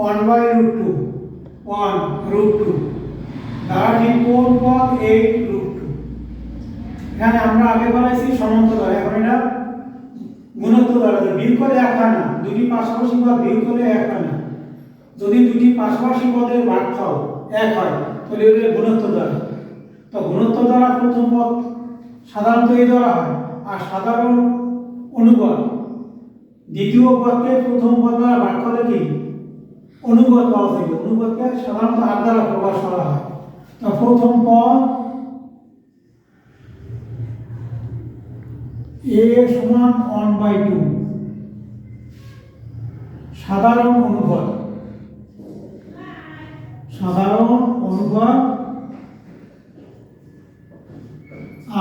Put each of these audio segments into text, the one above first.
1/√2 1√2 দ্বারা ঠিক কোন পদ 8√2। এখানে আমরা আগে বলেছি সমান্তরাল, এখন এটা গুণোত্তর দ্বারা বিয়োগ করে এক হয় না, দুটি পাশাপাশি পদ বিয়োগ করে এক হয় না। যদি দুটি পাশাপাশি পদের ভাগফল এক হয় তাহলে এটা গুণোত্তর দ্বারা। তো গুণোত্তর দ্বারা প্রথম পদ সাধারণত এই দ্বারা হয়, আর সাধারণ অনুপাত দ্বিতীয় পদকে প্রথম পদ দ্বারা ভাগ করলে কি অনুপাত পাওয়া যাবে। অনুপাতকে সাধারণত আর দ্বারা প্রকাশ করা হয়। তো প্রথম পদ a সমান 1/2 সাধারণ অনুপাত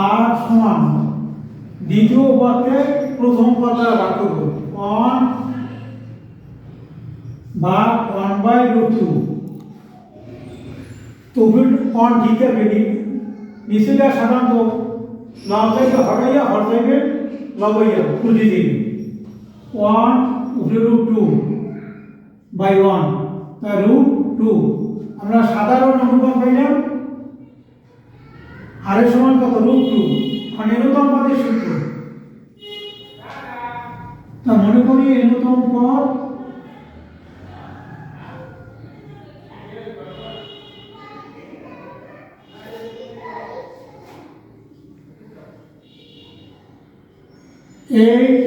আর সমান দ্বিতীয় পদকে প্রথম পদ দ্বারা ভাগ করব 1/√2। তো কোন ঠিক আছে নিচেটা সাধারণত লব থেকে হটাইয়া হর থেকে লবাইয়া উল্টে দিন 1/√2/1 তা √2 আমরা সাধারণ অনুপাত পাইলাম। আর এর সমান কত √2 কারণ এনতম পদের সূত্র। তা মনে করি এনতম পদ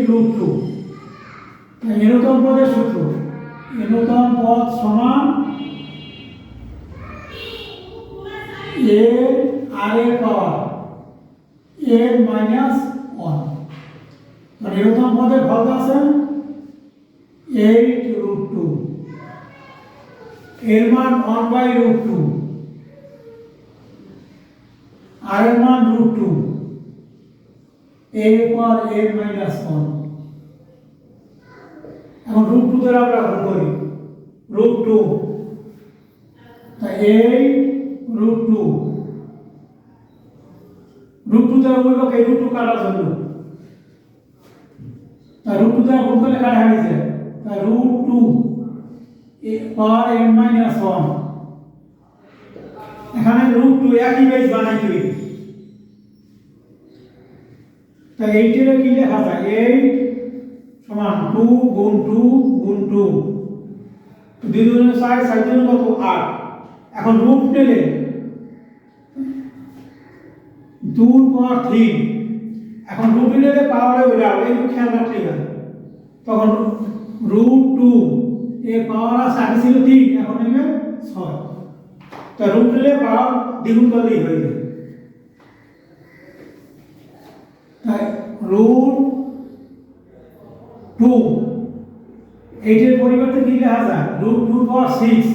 √2 এনতম পদের সূত্র। এনতম পদ সমান a আর এর পাওয়ার n - 1। আর এনতম পদের ফল আছে 8√2, এর মান 1/√2 আর এর মান √2, এর পর n - 1। এখন √2 দ্বারা আমরা গুণ করি √2 তাই 8√2 √2 দ্বারা গুণ করলে √2 কাটার জন্য তাই √2 দ্বারা গুণ করলে কাটা হয়ে যায়। তাই √2 পাওয়ার n - 1। এখানে √2 একই বেস বানাই করি। তাই 8 এর কি লেখা যায় 8 সমান 2 গুণ 2 গুণ 2 2 দুগুণে 4 4 দুগুণে কত 8। এখন রুট নিলে 2 পাওয়ার 3। এখন রুট নিলে পাওয়ারে বেরাও এই খেয়াল রাখতে হবে। তখন √2 এর পাওয়ার আছে আগে ছিল 3 এখন নেবে 6। তো রুট নিলে পাওয়ার দ্বিগুণ করলেই হয়ে যাবে। তাই √2 এইটার পরিবর্তে কি লেখা যায় √2 পাওয়ার 6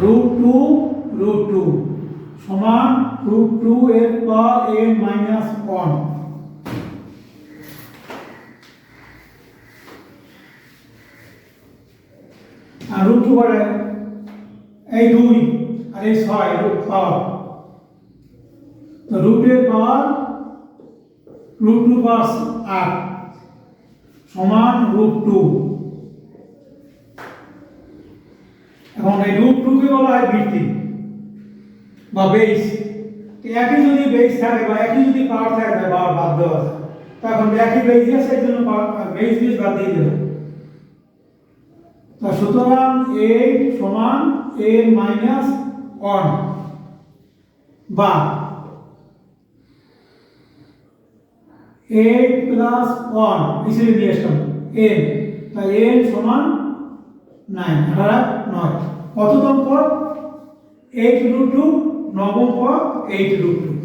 √2 সমান √2 এর পাওয়ার n - 1। আর √2 করে এই 2 আর এই 6 রুট পাওয়ার। তো √2 এর পাওয়ার √2 পাওয়ার 8 সমান √2। এখন এই √2 কে বলা হয় ভিত্তি বা বেস। একই যদি বেস থাকে বা একই যদি পাওয়ার থাকে বা বাদ দেওয়া আছে তখন একই বেস আছে এই জন্য বেস বাদ দিয়ে দেবে। তো সুতরাং 8 সমান n - 1 বা 8 + 1 হিসেবে নিয়ে আসলাম n। তাই n সমান 9 9 কততম পদ 8√2 নবম পদ 8√2।